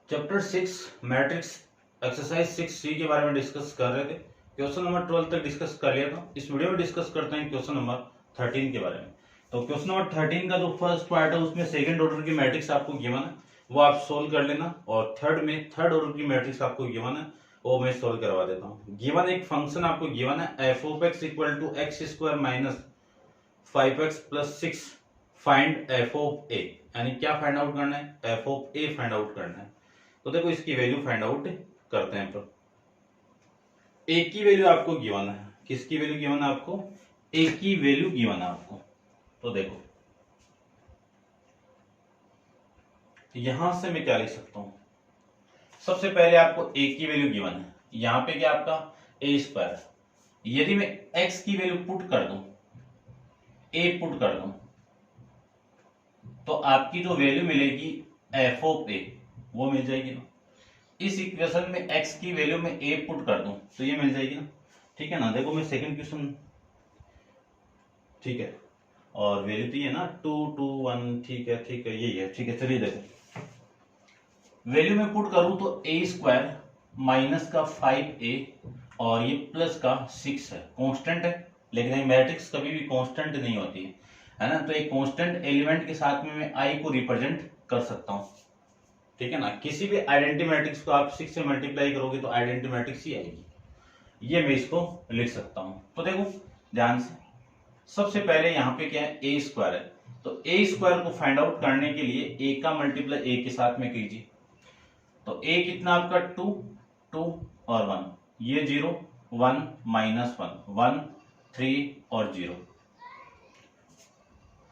Chapter 6 matrix exercise 6C के बारे में डिस्कस कर रहे थे। क्वेश्चन नंबर 12 तक डिस्कस कर लिया था। इस वीडियो में डिस्कस करते हैं क्वेश्चन नंबर 13 के बारे में। तो क्वेश्चन नंबर 13 का जो फर्स्ट पार्ट है उसमें सेकंड ऑर्डर की मैट्रिक्स आपको गिवन है, वो आप सोल्व कर लेना, और थर्ड ऑर्डर की मैट्रिक्स आपको गिवन है, वो मैं सोल्व करवा देता हूँ। गिवन एक फंक्शन आपको गिवन है f of x equal to x square minus 5x plus 6, find f of a. यानी क्या फाइंड आउट करना है? F of a find out करना है। तो देखो इसकी वैल्यू फाइंड आउट करते हैं। पर ए की वैल्यू आपको गिवन है, किसकी वैल्यू गिवन है आपको? ए की वैल्यू गिवन है आपको। तो देखो यहां से मैं क्या लिख सकता हूं, सबसे पहले आपको ए की वैल्यू गिवन है, यहां पे क्या आपका ए स्क्वायर। यदि मैं एक्स की वैल्यू पुट कर दूं, ए पुट कर दूं, तो आपकी जो वैल्यू मिलेगी एफ ऑफ ए वो मिल जाएगी ना। इस इक्वेशन में x की वैल्यू में a पुट कर दूं तो ये मिल जाएगी ना, ठीक है ना। देखो मैं सेकंड क्वेश्चन, ठीक है, और वैल्यू तो ये ना 2 2 1, ठीक है यही है, ठीक है। चलिए देखो वैल्यू में पुट करूं तो a स्क्वायर माइनस का 5a और ये प्लस का 6 है, कांस्टेंट है। लेकिन मैट्रिक्स कभी भी कांस्टेंट नहीं होती है ना। तो एक कांस्टेंट एलिमेंट के साथ में मैं i को रिप्रेजेंट कर सकता हूं, ठीक है ना। किसी भी आइडेंटिटी मैट्रिक्स को आप 6 से मल्टीप्लाई करोगे तो आइडेंटिटी मैट्रिक्स ही आएगी। ये मैं इसको लिख सकता हूं। तो देखो ध्यान से, सबसे पहले यहां पे क्या है, ए स्क्वायर है। तो ए स्क्वायर को फाइंड आउट करने के लिए ए का मल्टीप्लाई ए के साथ में कीजिए। तो ए कितना आपका 2 2 और 1, ये 0 1 माइनस 1 1 3 और 0।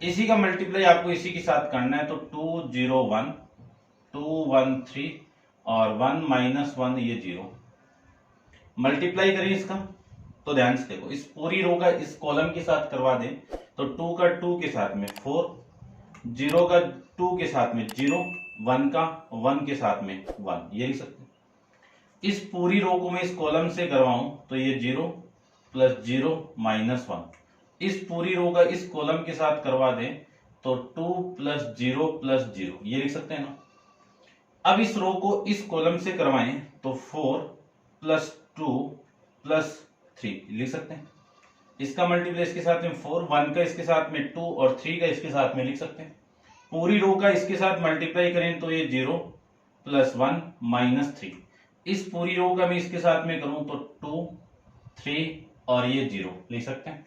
इसी का मल्टीप्लाई आपको इसी के साथ करना है। तो 2 0 1 2 1 3 और 1 माइनस 1 ये 0। मल्टीप्लाई करें इसका, तो ध्यान से देखो इस पूरी रो का इस कॉलम के साथ करवा दें तो 2 का 2 के साथ में 4, 0 का 2 के साथ में 0, 1 का 1 के साथ में 1, ये लिख सकते हैं। इस पूरी रो को मैं इस कॉलम से करवाऊं तो ये 0 प्लस 0 माइनस 1। इस पूरी रो का इस कॉलम के साथ करवा दें तो 2 प्लस 0 प्लस 0, ये लिख सकते हैं ना। अब इस रो को इस कॉलम से करवाएं तो 4 प्लस 2 प्लस 3 लिख सकते हैं। इसका मल्टीप्लाई इसके साथ में 4, 1 का इसके साथ में 2 और 3 का इसके साथ में लिख सकते हैं। पूरी रो का इसके साथ मल्टीप्लाई करें तो ये 0 प्लस 1 माइनस 3। इस पूरी रो का मैं इसके साथ में करूं तो 2 3 और ये 0 लिख सकते हैं।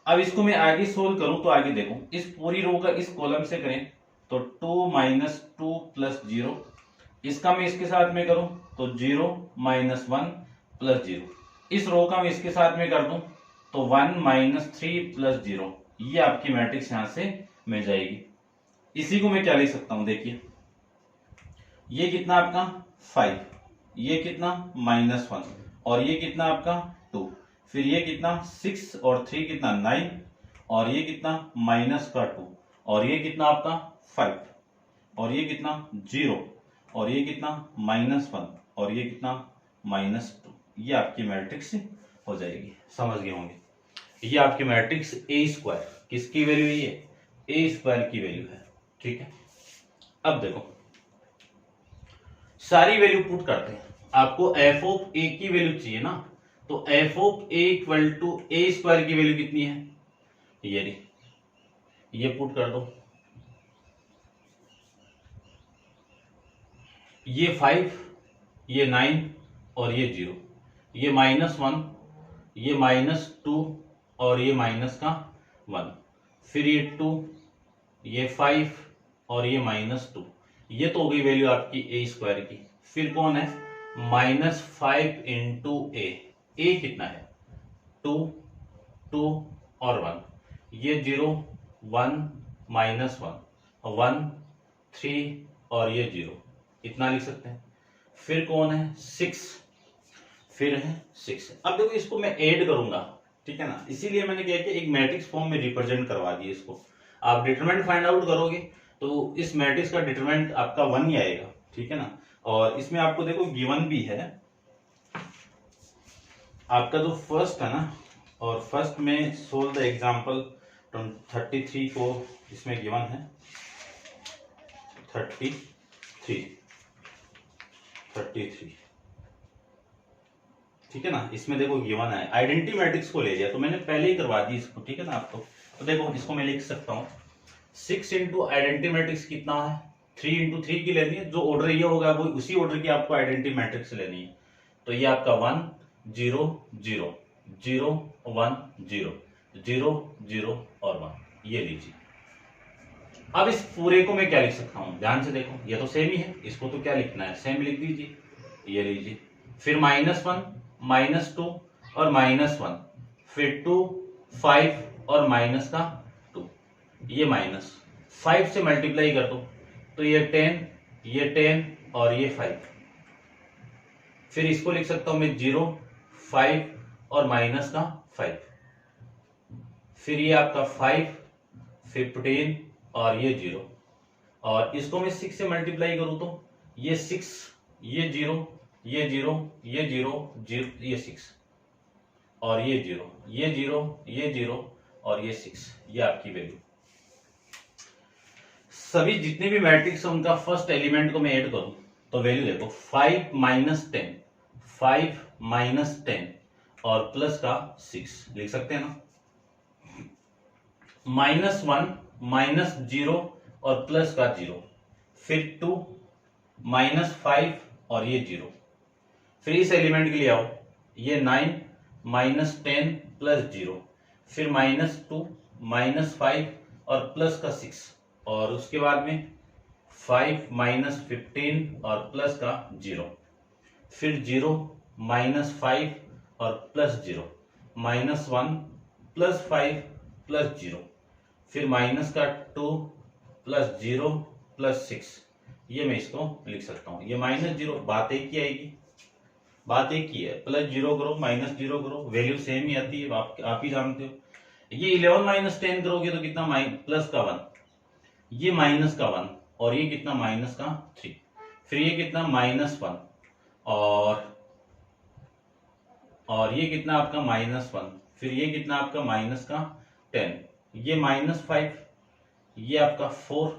अब इसको मैं आगे सोल्व करूं तो आगे देखो इस पूरी रो का इस कॉलम से करें तो 2 माइनस 2 प्लस 0। इसका मैं इसके साथ में करूं तो 0 माइनस 1 प्लस 0। इस रो का मैं इसके साथ में कर दूं तो 1 माइनस 3 प्लस 0। ये आपकी मैट्रिक्स यहां से मिल जाएगी। इसी को मैं क्या लिख सकता हूं, देखिए ये कितना आपका 5, ये कितना -1 और ये कितना आपका 2, फिर ये कितना 6 और 3 कितना 9 और ये कितना माइनस का 2 और ये कितना आपका 5 और ये कितना 0 और ये कितना -1 और ये कितना -2। ये आपकी मैट्रिक्स हो जाएगी। समझ गए होंगे। ये आपकी मैट्रिक्स ए स्क्वायर, किसकी वैल्यू है? ये ए स्क्वायर की वैल्यू है, ठीक है। अब देखो सारी वैल्यू पुट करते हैं। आपको एफ ऑफ ए की वैल्यू चाहिए ना, तो F of A equal to A square की वैल्यू कितनी है? ये पुट कर दो। ये 5, ये 9 और ये 0, ये -1, ये -2 और ये -1, फिर ये 2, ये 5 और ये -2। ये तो हो गई वैल्यू आपकी ए स्क्वायर की। फिर कौन है? -5 इंटू ए कितना है? 2 2 और 1, ये 0 1 -1 1 3 और ये 0, इतना लिख सकते हैं। फिर कौन है? 6, फिर है 6। अब देखो इसको मैं ऐड करूंगा, ठीक है ना, इसीलिए मैंने क्या कि एक मैट्रिक्स फॉर्म में रिप्रेजेंट करवा दिया इसको। आप डिटरमिनेंट फाइंड आउट करोगे तो इस मैट्रिक्स का डिटरमिनेंट आपका 1 ही आएगा, ठीक है ना। और इसमें आपको देखो गिवन भी है आपका जो फर्स्ट है ना, और फर्स्ट में सोल्व द एग्जांपल 33 को इसमें गिवन है 33। 33। ठीक है ना, इसमें देखो गिवन है, आइडेंटिटी मैट्रिक्स को ले लिया, तो मैंने पहले ही करवा दी इसको। ठीक है ना आपको, तो देखो इसको मैं लिख सकता हूँ 6 इंटू आइडेंटिटी मैट्रिक्स कितना है 3 इंटू 3 की लेनी है, जो ऑर्डर ये होगा वो उसी ऑर्डर की आपको आइडेंटिटी मैट्रिक्स लेनी है। तो ये आपका 1 0 0 0 1 0 0 0 और 1, ये लीजिए। अब इस पूरे को मैं क्या लिख सकता हूं, ध्यान से देखो, ये तो सेम ही है, इसको तो क्या लिखना है, सेम लिख दीजिए, ये लीजिए। फिर -1 -2 और -1, फिर 2 5 और माइनस का 2, ये -5 से मल्टीप्लाई कर दो तो ये 10 और ये 5। फिर इसको लिख सकता हूं मैं 0 5 और माइनस का 5, फिर ये आपका 5 15 और ये 0, और इसको मैं 6 से मल्टीप्लाई करूं तो ये 6, ये 0 ये 0 ये 0 0 ये 6 और ये 0 ये 0 ये 0 और ये 6, ये आपकी वैल्यू। सभी जितने भी मैट्रिक्स है उनका फर्स्ट एलिमेंट को मैं ऐड करूं तो वैल्यू देखो 5 -10 और प्लस का 6 लिख सकते हैं ना, -1 -0 और प्लस का 0, फिर 2 -5 और ये 0, फिर इस एलिमेंट के लिए आओ, ये 9 -10 प्लस 0, फिर -2 -5 और प्लस का 6, और उसके बाद में 5 -15 और प्लस का 0, फिर 0 -5 और प्लस 0, -1 प्लस 5 प्लस 0, फिर माइनस का 2 प्लस 0 प्लस 6, ये मैं इसको लिख सकता हूं। ये -0 बात एक ही आएगी, बात एक ही है, +0 करो -0 करो वैल्यू सेम ही आती है, आप ही जानते हो। ये 11 - 10 करोगे तो कितना, प्लस का 1, ये माइनस का 1 और ये कितना माइनस का 3, फिर ये कितना -1 और ये कितना आपका -1, फिर ये कितना आपका माइनस का 10, ये -5, ये आपका 4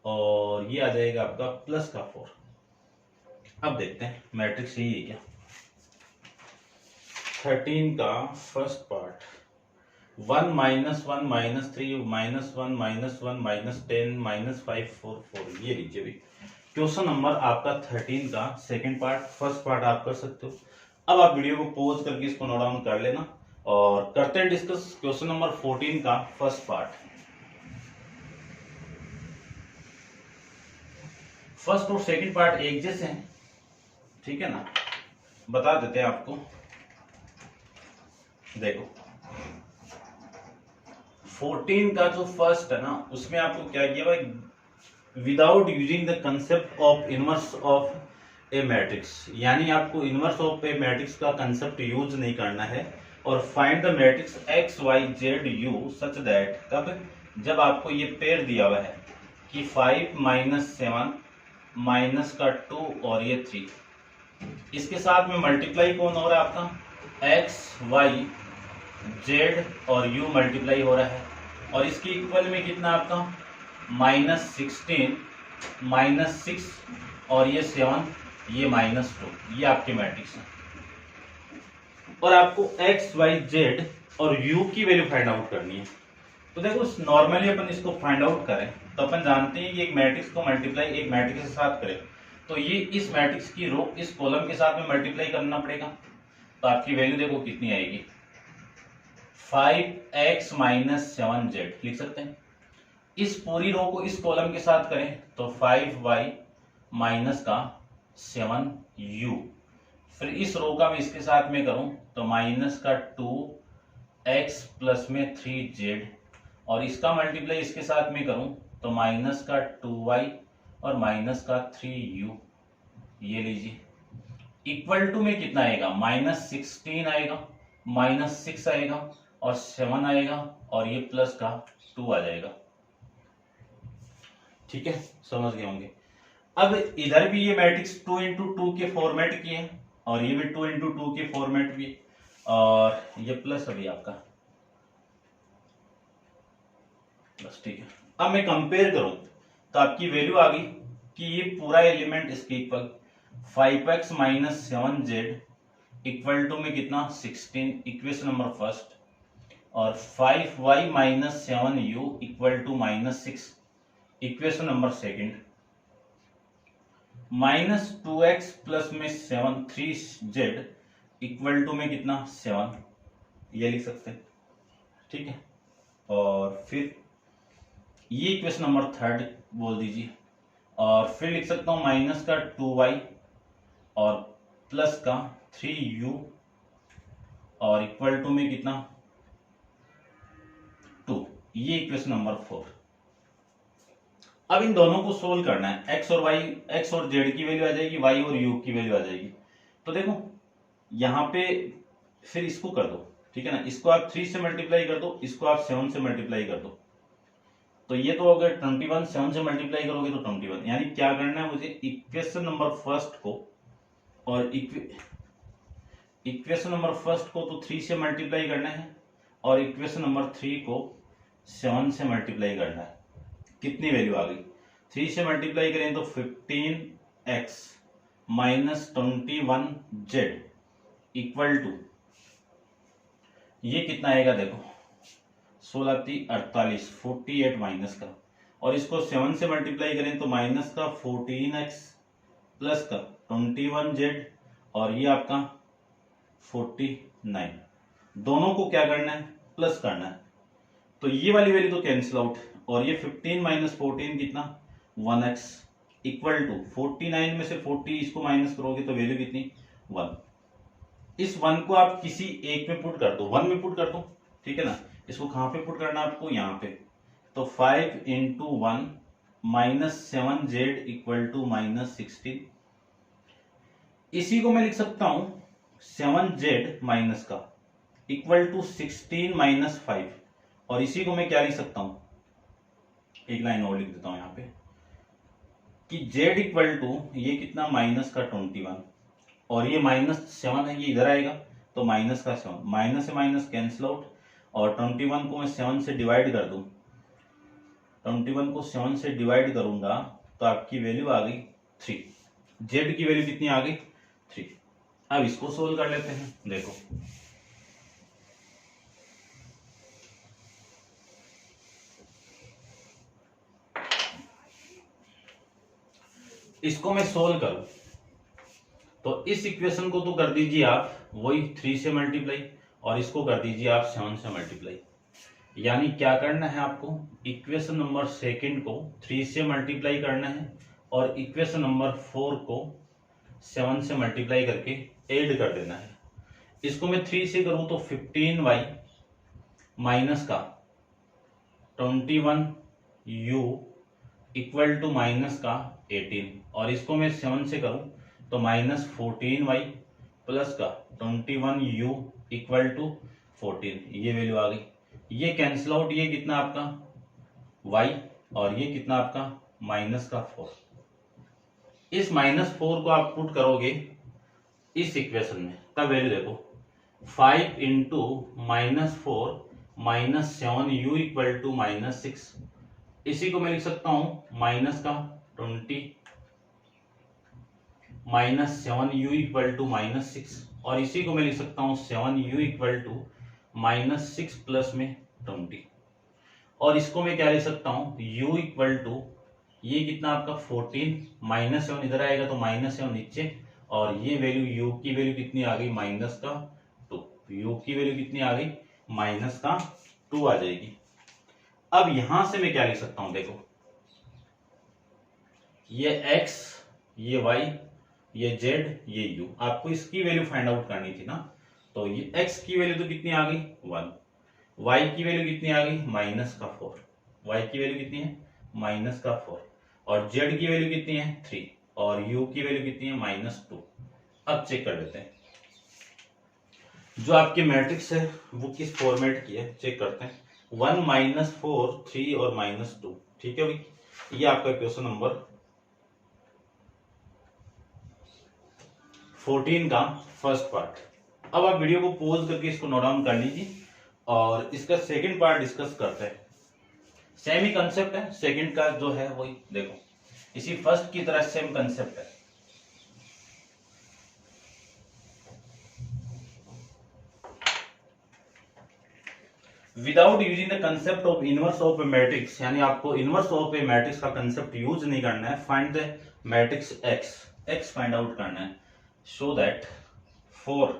और ये आ जाएगा आपका प्लस का 4। अब देखते हैं मैट्रिक्स यही है क्या। 13 का फर्स्ट पार्ट 1 -1 -3 -1 -1 -10 -5 4 4, ये लीजिए भाई क्वेश्चन नंबर आपका 13 का सेकंड पार्ट, फर्स्ट पार्ट आप कर सकते हो। अब आप वीडियो को पॉज करके इसको नोट डाउन कर लेना और करते हैं डिस्कस क्वेश्चन नंबर 14 का फर्स्ट पार्ट। फर्स्ट और सेकंड पार्ट एक जैसे हैं, ठीक है ना, बता देते हैं आपको। देखो 14 का जो फर्स्ट है ना, उसमें आपको क्या किया भाई, without using the concept of inverse of a matrix, यानी आपको इनवर्स ऑफ ए मैट्रिक्स का कंसेप्ट यूज नहीं करना है, और find the matrix x y z u such that, कब, जब आपको ये पेयर दिया हुआ है कि 5 - 7 माइनस का 2 और ये 3, इसके साथ में मल्टीप्लाई कौन हो रहा है आपका, एक्स वाई जेड और यू मल्टीप्लाई हो रहा है, और इसकी इक्वल में कितना आपका -16 -6 और ये 7 ये -2, ये आपके मैट्रिक्स है। और आपको एक्स वाई जेड और यू की वैल्यू फाइंड आउट करनी है। तो देखो नॉर्मली अपन इसको फाइंड आउट करें तो अपन जानते हैं कि एक मैट्रिक्स को मल्टीप्लाई एक मैट्रिक्स के साथ करें तो ये इस मैट्रिक्स की रो इस कॉलम के साथ में मल्टीप्लाई करना पड़ेगा, तो आपकी वैल्यू देखो कितनी आएगी, 5x - 7z लिख सकते हैं। इस पूरी रो को इस कॉलम के साथ करें तो 5y माइनस का 7u, फिर इस रो का मैं इसके साथ में करूं तो माइनस का 2x प्लस में 3z, और इसका मल्टीप्लाई इसके साथ में करूं तो माइनस का 2y और माइनस का 3u, ये लीजिए। इक्वल टू में कितना आएगा, -16 आएगा, -6 आएगा और 7 आएगा और ये प्लस का 2 आ जाएगा। ठीक है, समझ गए होंगे। अब इधर भी ये मैट्रिक्स 2 × 2 के फॉर्मेट की है और ये भी 2 × 2 के फॉर्मेट की, और ये प्लस अभी आपका बस, ठीक है। अब मैं कंपेयर करूं तो आपकी वैल्यू आ गई कि ये पूरा एलिमेंट इसके equal, 5x minus 7z equal to में कितना 16, इक्वेशन नंबर फर्स्ट। और 5y minus 7u equal to minus 6, equation number second. Minus 2x plus में 3z इक्वल टू में कितना 7, ये लिख सकते हैं, ठीक है। और फिर ये इक्वेशन नंबर थर्ड बोल दीजिए। और फिर लिख सकता हूं माइनस का 2y और प्लस का 3u और इक्वल टू में कितना 2, ये इक्वेशन नंबर 4। अब इन दोनों को सोल्व करना है। x और y, x और z की वैल्यू आ जाएगी, y और u की वैल्यू आ जाएगी। तो देखो यहां पे फिर इसको कर दो, ठीक है ना। इसको आप 3 से मल्टीप्लाई कर दो, इसको आप 7 से मल्टीप्लाई कर दो। तो ये तो अगर 21 7 से मल्टीप्लाई करोगे तो 21, यानी क्या करना है मुझे, इक्वेशन नंबर फर्स्ट को और इक्वेशन नंबर फर्स्ट को तो 3 से मल्टीप्लाई करना है और इक्वेशन नंबर 3 को 7 से मल्टीप्लाई करना है। कितनी वैल्यू आ गई, 3 से मल्टीप्लाई करें तो 15x minus 21z equal to, ये कितना आएगा देखो 16 48, 48 माइनस का, और इसको 7 से मल्टीप्लाई करें तो माइनस का 14x प्लस का 21z और ये आपका 49। दोनों को क्या करना है, प्लस करना है। तो ये वाली वैल्यू तो कैंसिल आउट, और ये 15 माइनस 14 कितना 1x इक्वल टू 49 में से 40 इसको माइनस करोगे तो वैल्यू कितनी 1। इस 1 को आप किसी एक में पुट कर दो, 1 में पुट कर दो, ठीक है ना। इसको कहां पे पुट करना है आपको, यहां पे। तो 5 into 1 minus 7z equal to minus 16। इसी को मैं लिख सकता हूं 7z माइनस का इक्वल टू 16 माइनस 5, और इसी को मैं क्या लिख सकता हूं, एक लाइन और लिख देता हूं यहां पे कि z इक्वल टू ये कितना माइनस का 21, और ये माइनस 7 है, ये इधर आएगा तो माइनस का 7, माइनस से माइनस कैंसिल आउट, और 21 को मैं 7 से डिवाइड कर दूं, 21 को 7 से डिवाइड करूंगा तो आपकी वैल्यू आ गई 3। z की वैल्यू कितनी आ गई 3। अब इसको सोल्व कर लेते हैं। देखो इसको मैं सोल्व करूं तो इस इक्वेशन को तो कर दीजिए आप वही 3 से मल्टीप्लाई, और इसको कर दीजिए आप 7 से मल्टीप्लाई। यानी क्या करना है आपको, इक्वेशन नंबर सेकंड को 3 से मल्टीप्लाई करना है और इक्वेशन नंबर 4 को 7 से मल्टीप्लाई करके ऐड कर देना है। इसको मैं 3 से करूं तो 15y माइनस का 21u इक्वल टू माइनस का 18, और इसको मैं 7 से करूं तो माइनस 14y प्लस का 21u इक्वल टू 14, ये वैल्यू आ गई। ये कैंसिल आउट, ये कितना आपका y और ये कितना आपका माइनस का 4। इस माइनस 4 को आप पुट करोगे इस इक्वेशन में, तब वैल्यू देखो 5 into minus 4 minus 7u equal to minus 6। इसी को मैं लिख सकता हूं माइनस का 20 minus 7u equal to minus 6, और इसी को मैं लिख सकता हूं 7u equal to minus 6 plus में 20, और इसको मैं क्या लिख सकता हूं u इक्वल टू ये कितना आपका 14 माइनस 7 इधर आएगा तो माइनस 7 नीचे, और ये वैल्यू u की वैल्यू कितनी आ गई माइनस का 2, u की वैल्यू कितनी आ गई माइनस का 2 आ जाएगी। अब यहां से मैं क्या लिख सकता हूं, देखो ये x ये y ये z ये u, आपको इसकी वैल्यू फाइंड आउट करनी थी ना। तो ये x की वैल्यू तो कितनी आ गई 1, y की वैल्यू कितनी आ गई माइनस का 4, y की वैल्यू कितनी है माइनस का 4, और z की वैल्यू कितनी है 3, और u की वैल्यू कितनी है माइनस 2। अब चेक कर लेते हैं जो आपकी मैट्रिक्स है वो किस फॉर्मेट की है, चेक करते हैं। 1 माइनस 4 3 और माइनस 2, ठीक है भाई। ये आपका क्वेश्चन नंबर 14 का फर्स्ट पार्ट। अब आप वीडियो को पॉज करके इसको नोट डाउन कर लीजिए और इसका सेकंड पार्ट डिस्कस करते हैं। सेम ही कंसेप्ट है, सेकंड का जो है वही देखो इसी फर्स्ट की तरह सेम कंसेप्ट है। Without using the concept of inverse of a matrix, यानी आपको इनवर्स ऑफ ए मैट्रिक्स का कंसेप्ट यूज नहीं करना है। Find the matrix x find out करना है। शो दैट 4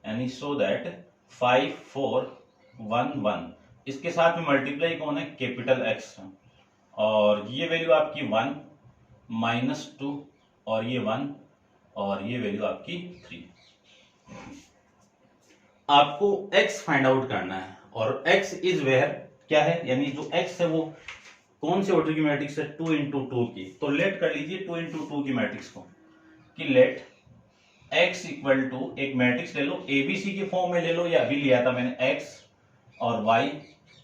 यानी शो दैट 5 4 1 1 इसके साथ में मल्टीप्लाई कौन है, कैपिटल एक्स, और ये वैल्यू आपकी 1 -2 और ये 1 और ये वैल्यू आपकी 3। आपको x फाइंड आउट करना है और x इज वेयर क्या है, यानी जो x है वो कौन से ऑर्डर की मैट्रिक्स है, 2 इंटू 2 की। तो लेट कर लीजिए 2 इंटू 2 की मैट्रिक्स को कि लेट x इक्वल टू एक मैट्रिक्स ले लो, एबीसी के फॉर्म में ले लो, या अभी लिया था मैंने x और y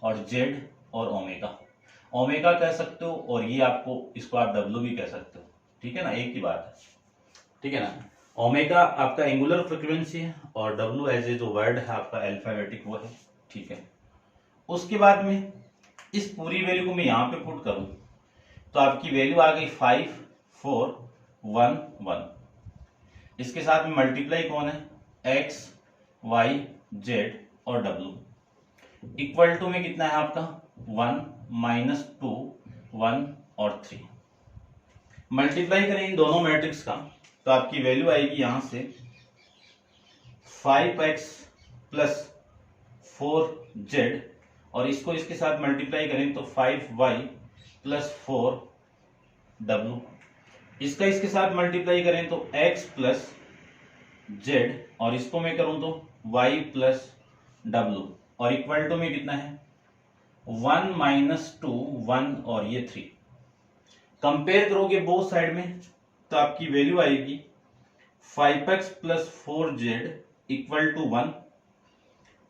और z और ओमेगा कह सकते हो, और ये आपको इसको आप w भी कह सकते हो, ठीक है ना, एक ही बात है, ठीक है ना। ओमेगा आपका एंगुलर फ्रीक्वेंसी है और w एज ए जो वर्ड है आपका अल्फाबेटिक वो है, ठीक है। उसके बाद में इस पूरी वैल्यू को मैं यहां पे पुट करूं तो आपकी वैल्यू आ गई 5 4 1 1। इसके साथ में मल्टीप्लाई कौन है, x y z और w, इक्वल टू में कितना है आपका 1 -2 1 और 3। मल्टीप्लाई करें इन दोनों मैट्रिक्स का तो आपकी वैल्यू आएगी यहां से 5x प्लस 4z, और इसको इसके साथ मल्टीप्लाई करें तो 5y प्लस 4w, इसका इसके साथ मल्टीप्लाई करें तो x प्लस z, और इसको मैं करूं तो y प्लस w, और इक्वल टू में कितना है 1 -2 1 और ये 3। कंपेयर करोगे बोथ साइड में तो आपकी वैल्यू आएगी 5x plus 4z equal to 1,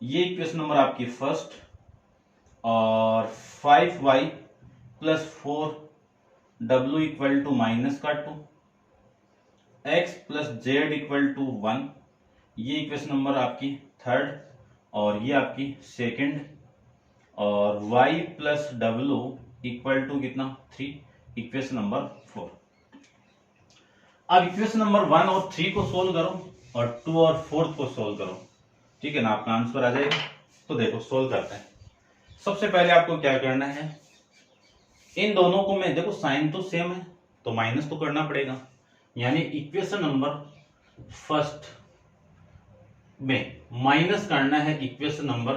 ये इक्वेशन नंबर आपकी फर्स्ट, और 5y plus 4w equal to minus का 2, x plus z equal to 1, ये इक्वेशन नंबर आपकी थर्ड, और ये आपकी सेकंड, और y plus w equal to कितना 3, इक्वेशन नंबर 4। अब इक्वेशन नंबर 1 और 3 को सोल्व करो और 2 और 4 को सोल्व करो, ठीक है ना, आपका आंसर आ जाएगा। तो देखो सोल्व करते हैं। सबसे पहले आपको क्या करना है, इन दोनों को मैं देखो साइन तो सेम है तो माइनस तो करना पड़ेगा, यानी इक्वेशन नंबर फर्स्ट में माइनस करना है इक्वेशन नंबर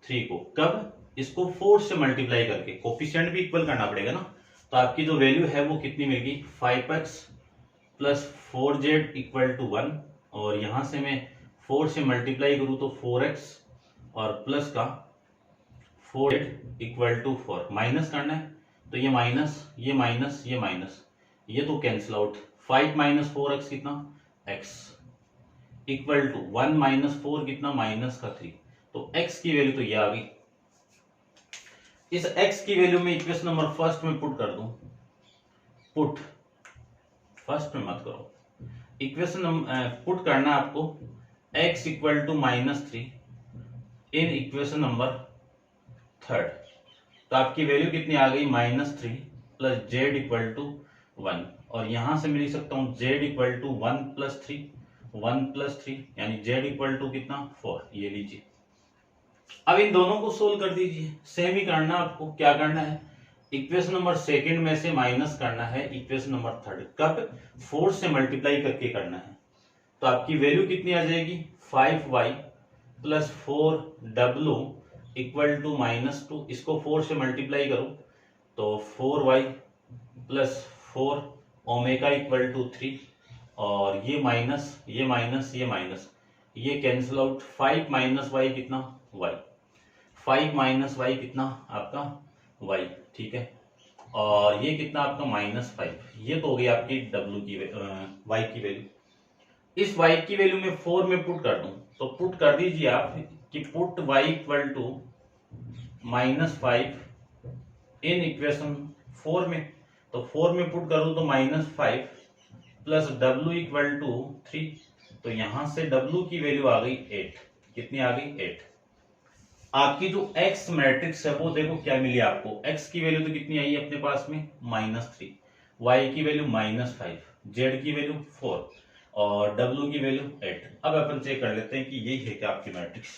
3 को। कब, इसको 4 से मल्टीप्लाई करके, कोफिशिएंट भी इक्वल करना पड़ेगा ना। तो आपकी जो वैल्यू है वो कितनी मिलेगी 5x plus 4z equal to 1, और यहां से मैं 4 से मल्टीप्लाई करूं तो 4x और प्लस का 4z इक्वल टू 4, माइनस करना है तो ये माइनस ये माइनस ये माइनस, ये तो कैंसिल आउट, 5 माइनस 4x कितना x इक्वल टू 1 माइनस 4 कितना माइनस का 3। तो x की वैल्यू तो ये आ गई। इस x की वैल्यू में इक्वेशन नंबर फर्स्ट में पुट कर दूं, पुट फर्स्ट में मत करो, इक्वेशन पुट करना आपको x equal to -3 in equation number third. तो आपकी वैल्यू कितनी आ गई -3 प्लस z इक्वल टू 1, और यहां से मैं लिख सकता हूं z इक्वल टू 1 प्लस 3 यानी z इक्वल टू कितना 4, ये लीजिए। अब इन दोनों को सोल्व कर दीजिए, सेम ही करना आपको। क्या करना है, इक्वेशन नंबर सेकंड में से माइनस करना है इक्वेशन नंबर थर्ड, कब 4 से मल्टीप्लाई करके करना है। तो आपकी वैल्यू कितनी आ जाएगी 5y plus 4w equal to -2, इसको 4 से मल्टीप्लाई करो तो 4y plus 4 omega equal to 3, और ये माइनस ये माइनस ये माइनस ये कैंसिल आउट, 5 माइनस y कितना y, 5 माइनस y कितना आपका y, ठीक है, और ये कितना आपका -5, ये तो हो गई आपकी w की y की वैल्यू। इस y की वैल्यू में 4 में पुट कर दूं तो पुट कर दीजिए आप कि put y equal to -5 in equation 4 में, तो 4 में पुट करूं तो -5 प्लस w इक्वल टू 3, तो यहां से w की वैल्यू आ गई 8, कितनी आ गई 8। आपकी जो x मैट्रिक्स है वो देखो क्या मिली आपको, x की वैल्यू तो कितनी आई है अपने पास में -3, y की वैल्यू -5, z की वैल्यू 4 और w की वैल्यू 8। अब अपन चेक कर लेते हैं कि यही है क्या आपकी मैट्रिक्स।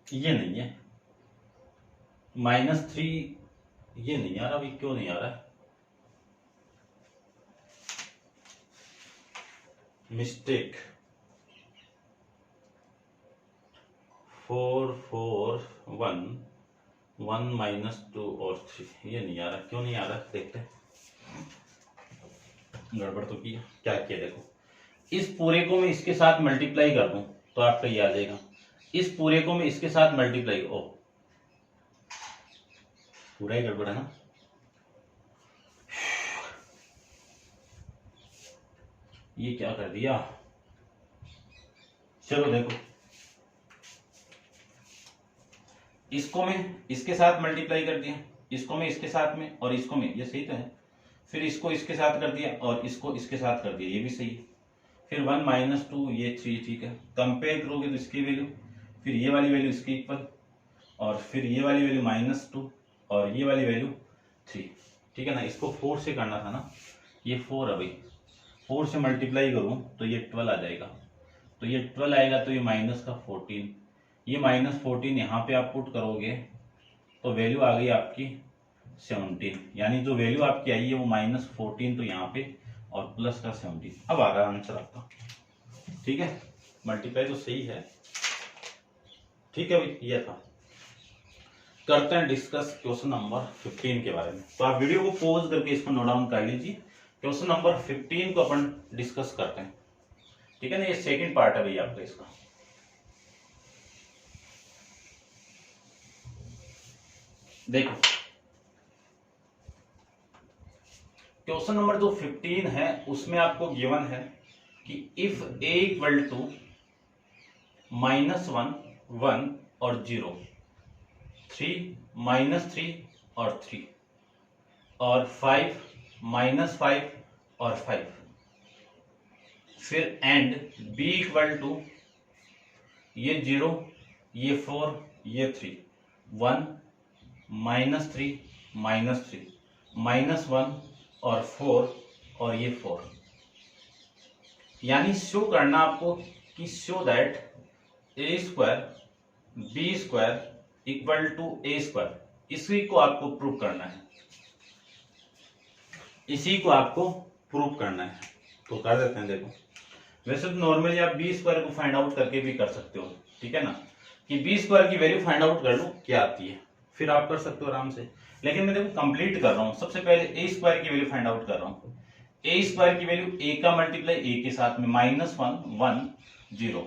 ये नहीं है, -3 ये नहीं आ रहा, अभी क्यों नहीं आ रहा है, मिस्टेक। 4 4 1 1 -2 और 3 ये नहीं आ रहा, क्यों नहीं आ रहा, देखते हैं। गड़बड़ तो किया, क्या किया देखो, इस पूरे को मैं इसके साथ मल्टीप्लाई कर दूं तो आपका ये आ जाएगा, इस पूरे को मैं इसके साथ मल्टीप्लाई, ओ पूरा ही गड़बड़ है ना, ये क्या कर दिया। चलो देखो, इसको मैं इसके साथ मल्टीप्लाई कर दिया, इसको मैं इसके साथ में, और इसको मैं, ये सही तो है, फिर इसको इसके साथ कर दिया और इसको इसके साथ कर दिया, ये भी सही है। फिर 1 -2 ये 3, ठीक है। कंपेयर करोगे तो इसकी वैल्यू, फिर ये वाली वैल्यू इसके इक्वल, और फिर ये वाली वैल्यू -2 और ये वाली वैल्यू 3, ठीक है ना। इसको 4 से करना था ना, ये 4 है भाई, 4 से मल्टीप्लाई करूँ तो ये 12 आ जाएगा, तो ये 12 आएगा, तो ये -14, ये -14 यहाँ पे आप पुट करोगे तो वैल्यू आ गई आपकी 17, यानी जो वैल्यू आपकी आई है वो -14 तो यहाँ पे, और प्लस का 17, अब आ रहा है आंसर आपका, ठीक है। मल्टीप्लाई तो सही है, ठीक है भाई, ये था। करते हैं डिस्कस क्वेश्चन नंबर 15 के बारे में। तो आप वीडियो को पॉज करके इसको नोट डाउन कर लीजिए, क्वेश्चन नंबर 15 को अपन डिस्कस करते हैं, ठीक है ना। ये सेकंड पार्ट है भैया आपका इसका। देखो क्वेश्चन नंबर जो 15 है उसमें आपको गिवन है कि इफ a इक्वल टू -1 1 और 0, 3 -3 और 3, और 5 -5 और 5, फिर एंड b इक्वल टू ये 0 ये 4 ये 3, 1 -3 -3 -1 और 4 और ये 4, यानी शो करना आपको कि show that a² b² equal to a², इसी को आपको प्रूव करना है, इसी को आपको प्रूव करना है। तो कर देते हैं। देखो वैसे तो नॉर्मली आप b² को फाइंड आउट करके भी कर सकते हो, ठीक है ना, कि b² की वैल्यू फाइंड आउट कर लो क्या आती है, फिर आप कर सकते हो आराम से। लेकिन मैं देखो कंप्लीट कर रहा हूं, सबसे पहले a² की वैल्यू फाइंड आउट कर रहा हूं। a² की वैल्यू a का मल्टीप्लाई a के साथ में, -1 1 0,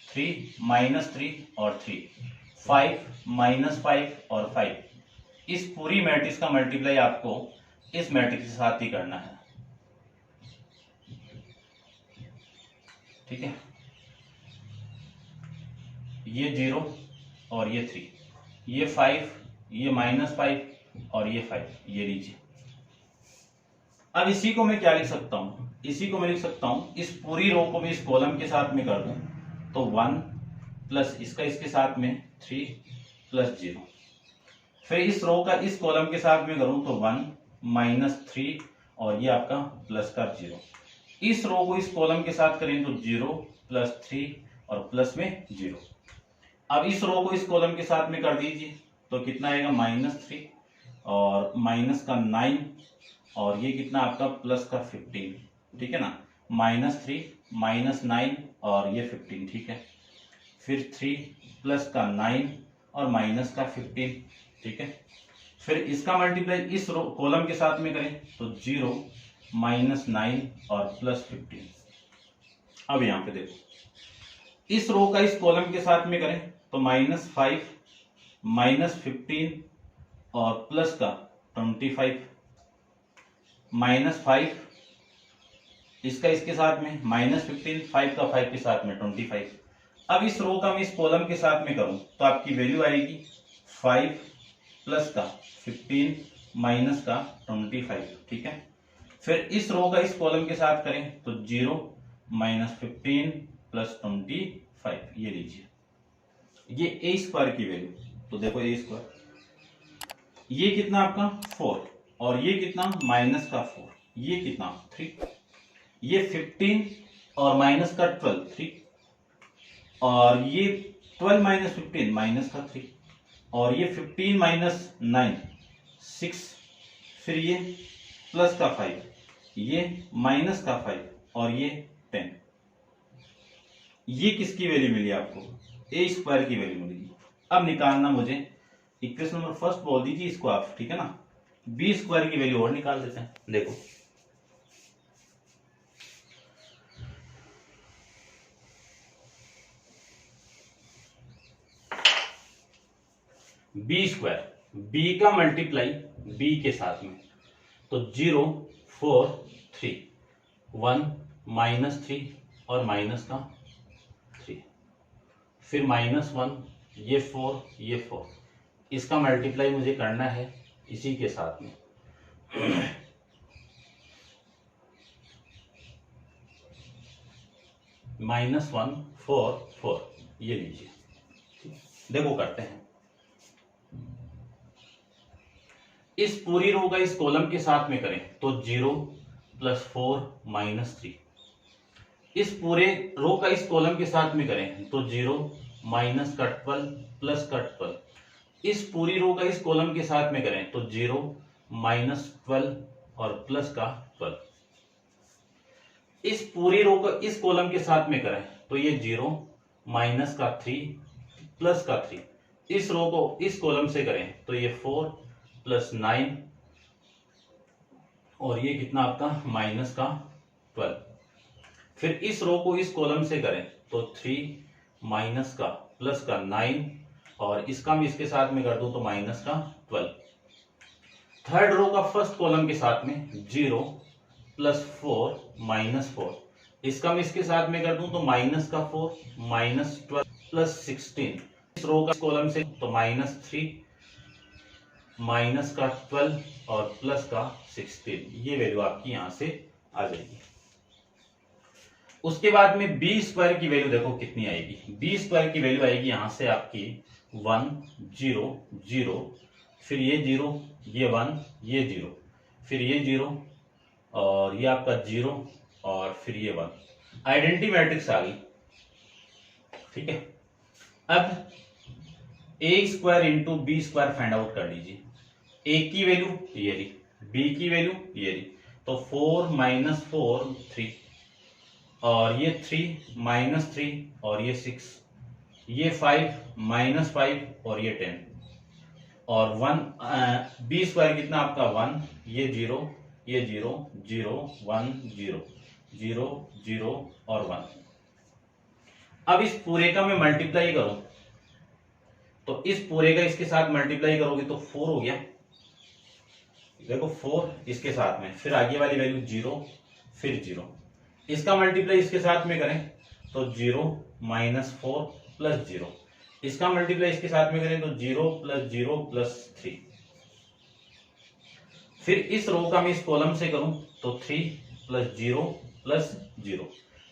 3 -3 और 3, 5 -5 और 5, इस पूरी मैट्रिक्स का मल्टीप्लाई आपको इस मैट्रिक्स के साथ ही करना है, ठीक है। ये 0 और ये 3, ये 5, ये -5 और ये 5, ये लीजिए। अब इसी को मैं क्या लिख सकता हूं, इसी को मैं लिख सकता हूं, इस पूरी रो को भी इस कॉलम के साथ में कर दूं तो 1 प्लस इसका इसके साथ में 3 प्लस 0, फिर इस रो का इस कॉलम के साथ में करूं तो 1 -3 और ये आपका प्लस का 0, इस रो को इस कॉलम के साथ करें तो 0 प्लस 3 और प्लस में 0। अब इस रो को इस कॉलम के साथ में कर दीजिए तो कितना आएगा, -3 और माइनस का 9 और ये कितना आपका प्लस का 15, ठीक है ना, -3 -9 और ये 15, ठीक है। फिर 3 प्लस का 9 और माइनस का 15, ठीक है। फिर इसका मल्टीप्लाई इस कॉलम के साथ में करें तो 0 -9 और प्लस 15। अब यहां पे देखो इस रो का इस कॉलम के साथ में करें तो -5 -15 और प्लस का 25, -5 इसका इसके साथ में -15, 5 का 5 के साथ में 25। अब इस रो का मैं इस कॉलम के साथ में करूं तो आपकी वैल्यू आएगी 5 प्लस का 15 माइनस का 25, ठीक है। फिर इस रो का इस कॉलम के साथ करें तो 0 -15 प्लस 25, ये लीजिए, ये a² की वैल्यू। तो देखो a², ये कितना आपका 4 और ये कितना -4, ये कितना 3, ये 15 और माइनस का 12 3, और ये 12 माइनस 15 माइनस का 3, और ये 15 माइनस 9 6, फिर ये प्लस का 5, ये माइनस का 5 और ये 10। ये किसकी वैल्यू मिली आपको? ए स्क्वायर की वैल्यू मिलेगी। अब निकालना मुझे इक्वेशन नंबर फर्स्ट बोल दीजिए इसको आप, ठीक है ना। बी स्क्वायर की वैल्यू और निकाल देते हैं। देखो बी स्क्वायर, बी का मल्टीप्लाई बी के साथ में, तो 0 4 3 1 माइनस 3 और माइनस का 3, फिर माइनस 1, ये 4 ये 4, इसका मल्टीप्लाई मुझे करना है इसी के साथ में। -1 4 4, ये लीजिए। देखो करते हैं, इस पूरी रो का इस कॉलम के साथ में करें तो 0 + 4 -3, इस पूरे रो का इस कॉलम के साथ में करें तो 0 माइनस का 12 प्लस का 12, इस पूरी रो का इस कॉलम के साथ में करें तो 0 -12 और प्लस का 12, इस पूरी रो का इस कॉलम के साथ में करें तो ये 0 माइनस का 3 प्लस का 3, इस रो को इस कॉलम से करें तो ये 4 + 9 और ये कितना आपका माइनस का 12, फिर इस रो को इस कॉलम से करें तो 3 माइनस का प्लस का 9 और इसका भी इसके साथ में कर दूं तो माइनस का 12। थर्ड रो का फर्स्ट कॉलम के साथ में 0 + 4 -4, इसका मैं इसके साथ में कर दूं तो माइनस का 4 -12 + 16, इस रो का कॉलम से तो -3 माइनस का 12 और प्लस का 16, ये वैल्यू आपकी यहां से आ जाएगी। उसके बाद में बी स्क्वायर की वैल्यू देखो कितनी आएगी। बी स्क्वायर की वैल्यू आएगी यहां से आपकी 1 0 0, फिर ये 0 ये 1 ये 0, फिर ये 0 और ये आपका 0 और फिर ये 1, आइडेंटिटी मैट्रिक्स आ गई, ठीक है। अब a square into b square find out कर लीजिए। ए की वैल्यू ये रही, बी की वैल्यू ये रही, तो 4 - 4 3 और ये 3 -3 और ये 6, ये 5 -5 और ये 10 और 1 बी स्क्वायर कितना आपका 1, ये 0 ये 0 0 1 0 0 0 और 1। अब इस पूरे का मैं मल्टीप्लाई करूं तो इस पूरे का इसके साथ मल्टीप्लाई करोगे तो 4 हो गया, देखो 4 इसके साथ में, फिर आगे वाली वैल्यू 0 फिर 0, इसका मल्टीप्लाई इसके साथ में करें तो 0 -4 + 0, इसका मल्टीप्लाई इसके साथ में करें तो 0 + 0 + 3, फिर इस रो का मैं इस कॉलम से करूं तो 3 + 0 + 0,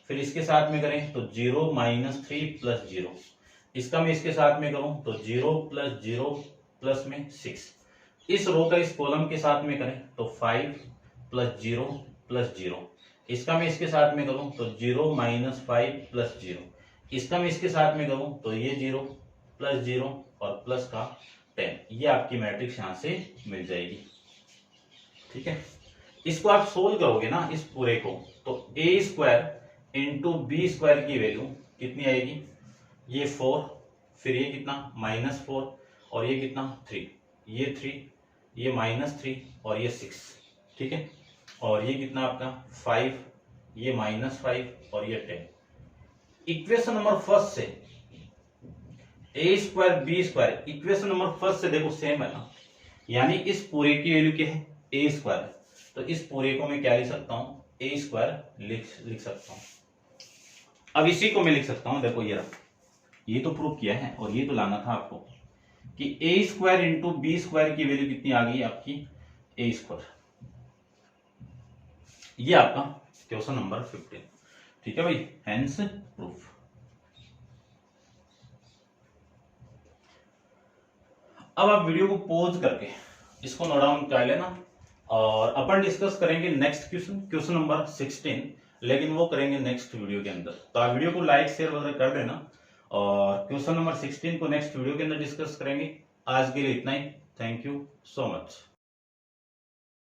फिर इसके साथ में करें तो 0 -3 + 0, इसका मैं इसके साथ में करूं तो 0 + 0 प्लस में 6, इस रो का इस कॉलम के साथ में करें तो 5 + 0 + 0, इसका मैं इसके साथ में करूं तो 0 - 5 + 0, इसका मैं इसके साथ में करूं तो ये 0 + 0 और प्लस का 10, ये आपकी मैट्रिक्स यहां से मिल जाएगी, ठीक है। इसको आप सोल्व करोगे ना इस पूरे को तो ए स्क्वायर इंटू बी स्क्वायर की वैल्यू कितनी आएगी, ये 4, फिर ये कितना -4 और ये कितना 3, ये 3 ये -3 और ये 6, ठीक है, और ये कितना आपका 5, ये -5 और ये 10। इक्वेशन नंबर फर्स्ट से a square b square, equation number first से देखो सेम है ना, यानी इस पूरे की वैल्यू क्या है ए स्क्वायर, तो इस पूरे को मैं क्या लिख सकता हूं ए स्क्वायर लिख सकता हूं। अब इसी को मैं लिख सकता हूं, देखो ये रहा, ये तो प्रूव किया है और ये तो लाना था आपको कि ए स्क्वायर इंटू बी स्क्वायर की वैल्यू कितनी आ गई आपकी ए स्क्वायर, ये आपका क्वेश्चन नंबर 15, ठीक है भाई, हेंस प्रूफ। अब आप वीडियो को पॉज करके इसको नोट डाउन कर लेना और अपन डिस्कस करेंगे नेक्स्ट क्वेश्चन नंबर 16, लेकिन वो करेंगे नेक्स्ट वीडियो के अंदर। तो आप वीडियो को लाइक शेयर वगैरह कर देना और क्वेश्चन नंबर 16 को नेक्स्ट वीडियो के अंदर डिस्कस करेंगे। आज के लिए इतना ही। Thank you so much.